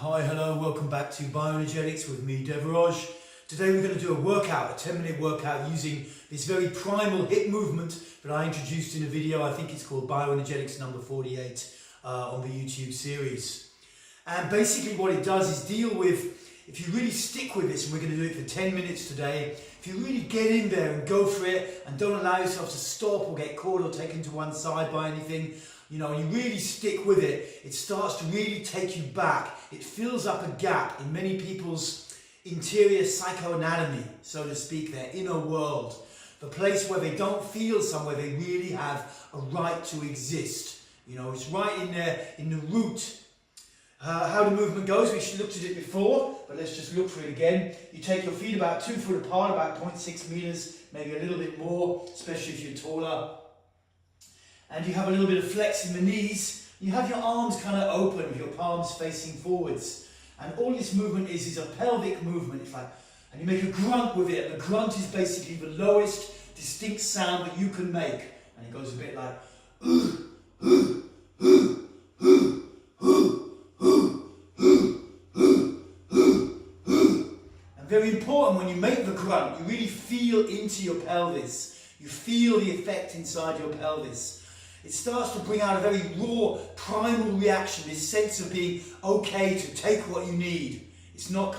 Hi, hello, welcome back to Bioenergetics with me, Devraj. Today we're going to do a workout, a 10-minute workout using this very primal hip movement that I introduced in a video. I think it's called Bioenergetics number 48 on the YouTube series. And basically what it does is deal with, if you really stick with this, and we're going to do it for 10 minutes today, if you really get in there and go for it and don't allow yourself to stop or get caught or taken to one side by anything, you know, you really stick with it, it starts to really take you back. It fills up a gap in many people's interior psychoanatomy, so to speak, their inner world. The place where they don't feel somewhere they really have a right to exist. You know, it's right in there, in the root. How the movement goes, we looked at it before, but let's just look for it again. You take your feet about 2 foot apart, about 0.6 meters, maybe a little bit more, especially if you're taller. And you have a little bit of flex in the knees. You have your arms kind of open with your palms facing forwards. And all this movement is a pelvic movement. It's like, and you make a grunt with it. And the grunt is basically the lowest distinct sound that you can make. And it goes a bit like, and very important, when you make the grunt, you really feel into your pelvis. You feel the effect inside your pelvis. It starts to bring out a very raw, primal reaction, this sense of being okay to take what you need. It's not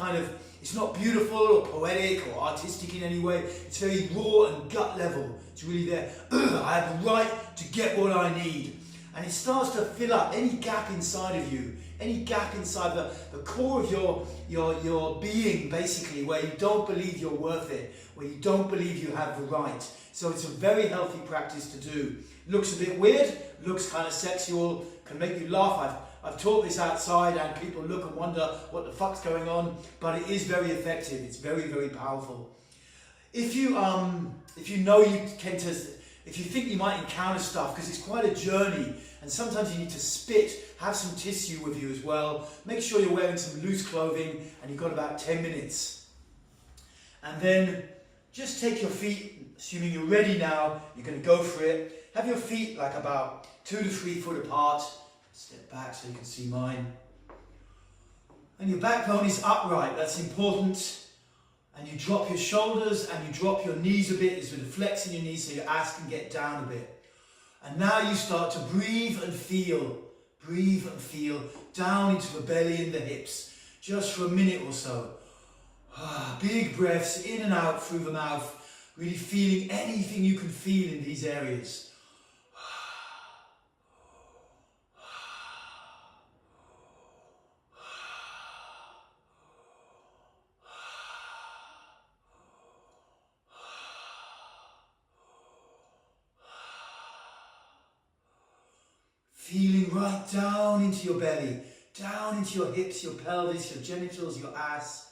beautiful or poetic or artistic in any way. It's very raw and gut level. It's really there. I have the right to get what I need. And it starts to fill up any gap inside of you, any gap inside the core of your being, basically, where you don't believe you're worth it, where you don't believe you have the right. So it's a very healthy practice to do. Looks a bit weird, looks kind of sexual, can make you laugh. I've taught this outside and people look and wonder what the fuck's going on, but it is very effective. It's very, very powerful. If you know you tend to, if you think you might encounter stuff, because it's quite a journey, and sometimes you need to spit, have some tissue with you as well. Make sure you're wearing some loose clothing and you've got about 10 minutes. And then just take your feet, assuming you're ready now, you're going to go for it. Have your feet like about 2 to 3 foot apart. Step back so you can see mine. And your backbone is upright, that's important. And you drop your shoulders and you drop your knees a bit. There's a bit of flex in your knees so your ass can get down a bit. And now you start to breathe and feel down into the belly and the hips, just for a minute or so. Big breaths in and out through the mouth, really feeling anything you can feel in these areas. Feeling right down into your belly, down into your hips, your pelvis, your genitals, your ass.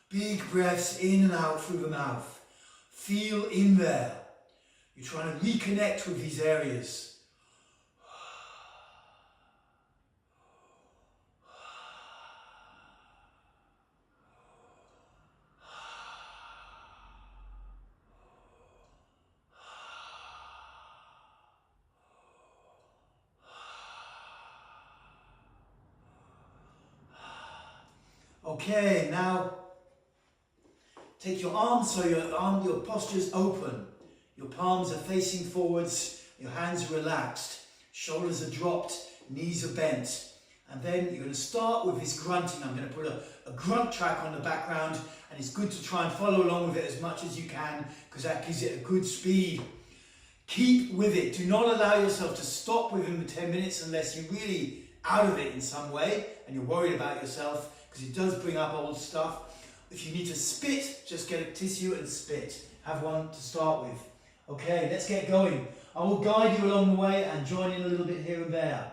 Big breaths in and out through the mouth. Feel in there. You're trying to reconnect with these areas. Okay, now take your arms so your posture is open. Your palms are facing forwards, your hands are relaxed, shoulders are dropped, knees are bent. And then you're going to start with this grunting. I'm going to put a grunt track on the background, and it's good to try and follow along with it as much as you can because that gives it a good speed. Keep with it. Do not allow yourself to stop within the 10 minutes unless you're really out of it in some way and you're worried about yourself, because it does bring up old stuff. If you need to spit, just get a tissue and spit. Have one to start with. Okay, let's get going. I will guide you along the way and join in a little bit here and there.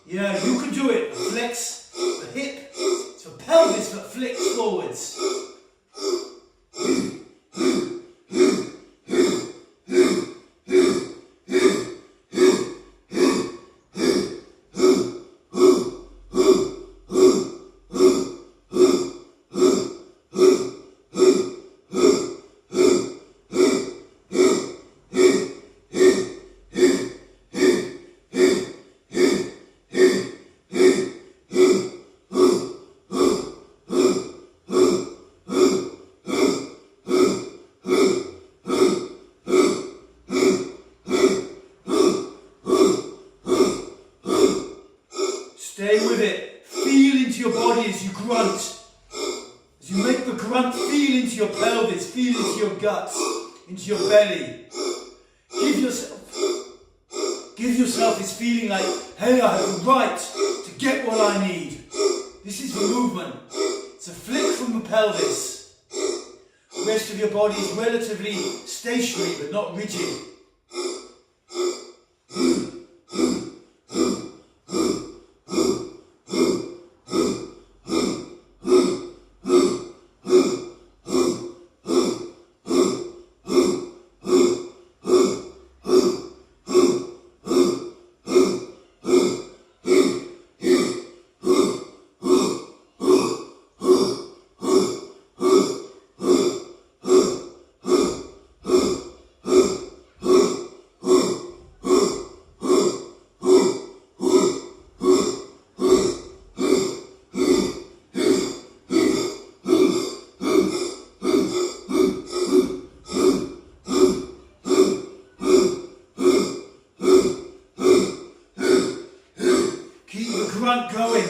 Yeah, you can do it. Flex the hip. It's the pelvis that flicks forwards. your body as you grunt. As you make the grunt, feel into your pelvis, feel into your guts, into your belly. Give yourself this feeling like, hey, I have the right to get what I need. This is the movement. It's a flick from the pelvis. The rest of your body is relatively stationary but not rigid. Grunt going,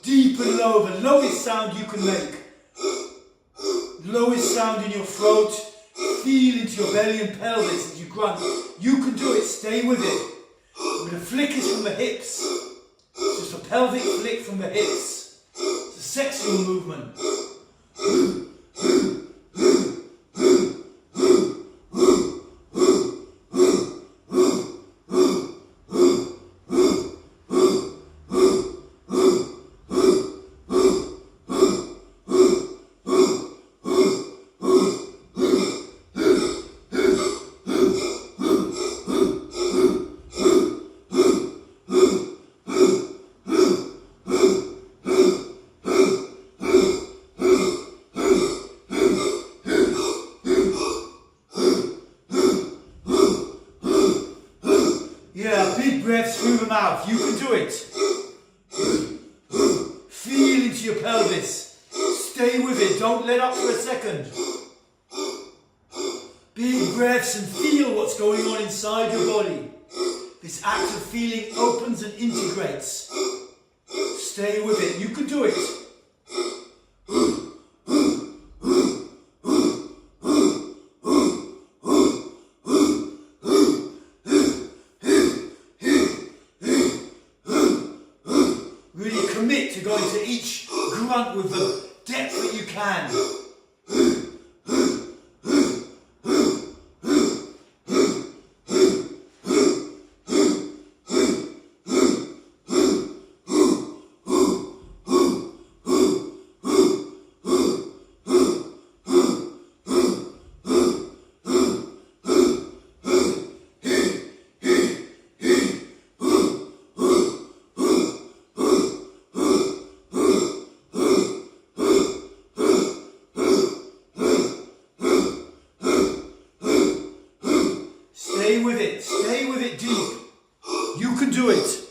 deep and low, the lowest sound you can make. Lowest sound in your throat, feel into your belly and pelvis as you grunt. You can do it, stay with it. But the flick is from the hips. It's just a pelvic flick from the hips. It's a sexual movement. Yeah, big breaths through the mouth. You can do it. Feel into your pelvis. Stay with it. Don't let up for a second. Big breaths and feel what's going on inside your body. This act of feeling opens and integrates. Stay with it. You can do it. Commit to going to each grunt with the depth that you can. Stay with it deep. You can do it.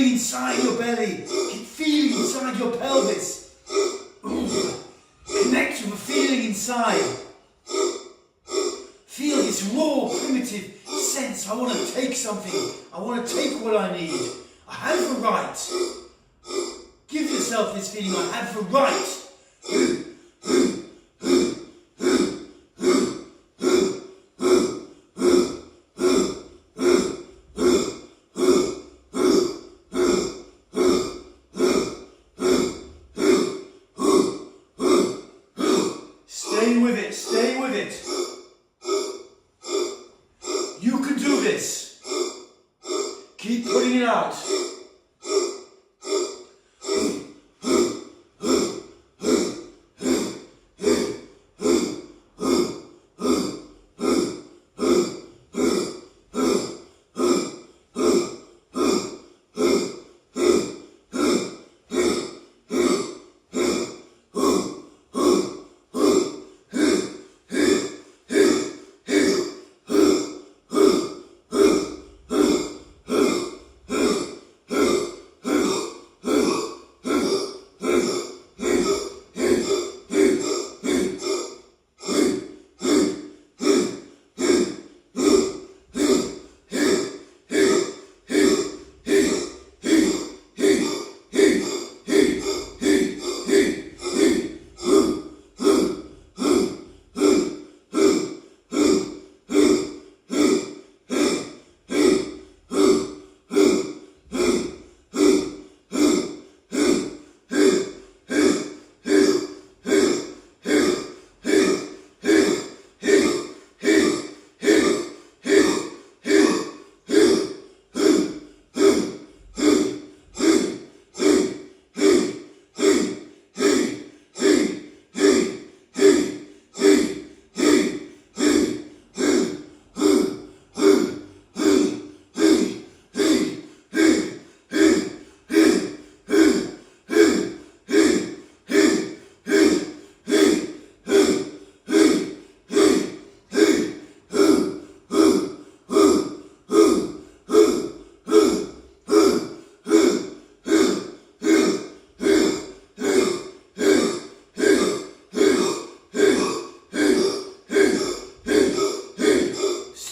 Inside your belly, keep feeling inside your pelvis. Connect with the feeling inside. Feel this raw, primitive sense. I want to take something. I want to take what I need. I have the right. Give yourself this feeling. I have the right. Stay with it, stay with it. You can do this. Keep putting it out.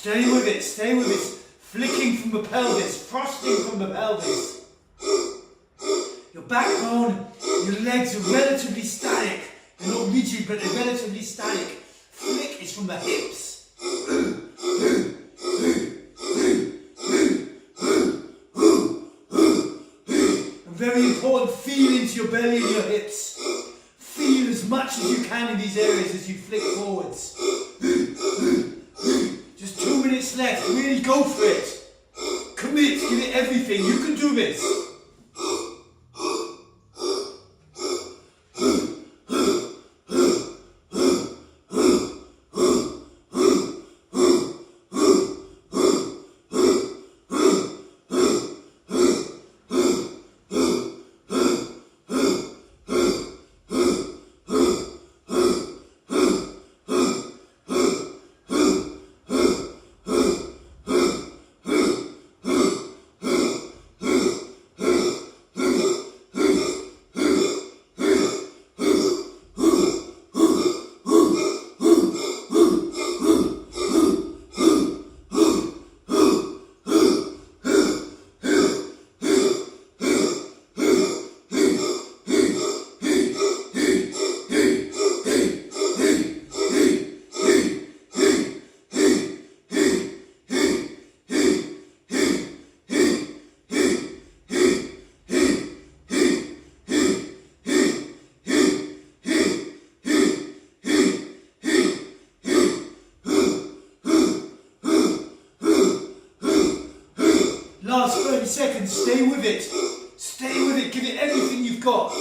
Stay with it, stay with it. Flicking from the pelvis, thrusting from the pelvis. Your backbone, your legs are relatively static. They're not rigid, but they're relatively static. Flick is from the hips. And very important, feel into your belly and your hips. Feel as much as you can in these areas as you flick forwards. Just 2 minutes left, really go for it. Commit, give it everything, you can do this. Last 30 seconds, stay with it. Stay with it, give it everything you've got.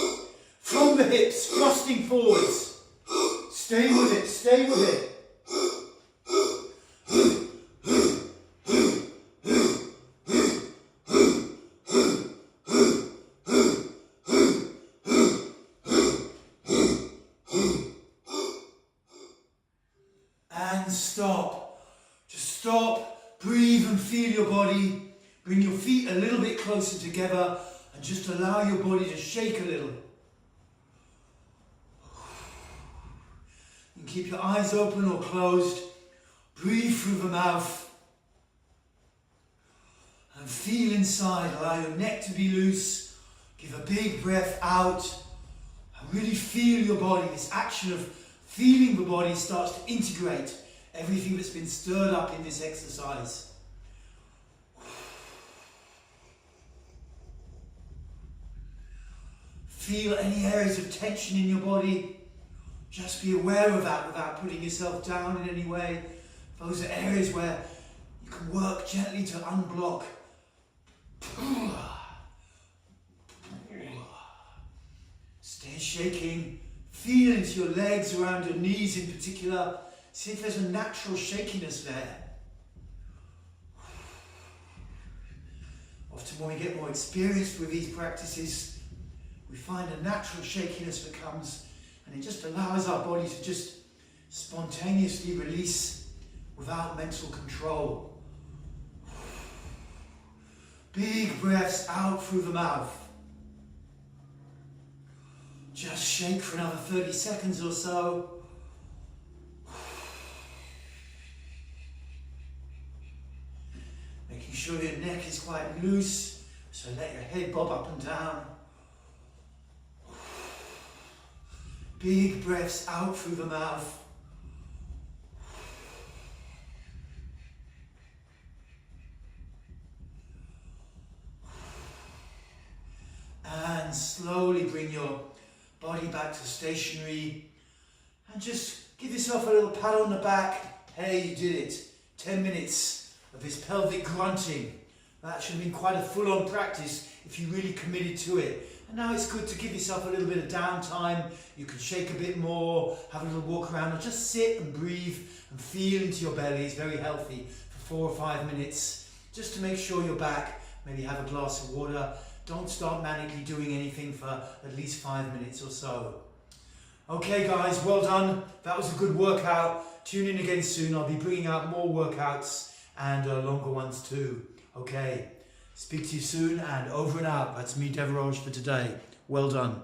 From the hips, thrusting forwards. Stay with it, stay with it. And stop. Just stop, breathe and feel your body. Bring your feet a little bit closer together and just allow your body to shake a little. You can keep your eyes open or closed. Breathe through the mouth. And feel inside. Allow your neck to be loose. Give a big breath out. And really feel your body. This action of feeling the body starts to integrate everything that's been stirred up in this exercise. Feel any areas of tension in your body. Just be aware of that without putting yourself down in any way. Those are areas where you can work gently to unblock. Stay shaking. Feel into your legs, around your knees in particular. See if there's a natural shakiness there. Often when we get more experienced with these practices, we find a natural shakiness that comes, and it just allows our body to just spontaneously release without mental control. Big breaths out through the mouth. Just shake for another 30 seconds or so. Making sure your neck is quite loose, so let your head bob up and down. Big breaths out through the mouth. And slowly bring your body back to stationary. And just give yourself a little pat on the back. Hey, you did it. 10 minutes of this pelvic grunting. That should have been quite a full-on practice if you really committed to it. And now it's good to give yourself a little bit of downtime. You can shake a bit more, have a little walk around, or just sit and breathe and feel into your belly. It's very healthy for 4 or 5 minutes, just to make sure you're back. Maybe have a glass of water. Don't start manically doing anything for at least 5 minutes or so. Okay guys, well done. That was a good workout. Tune in again soon. I'll be bringing out more workouts and longer ones too. Okay. Speak to you soon, and over and out. That's me, Devaraj, for today. Well done.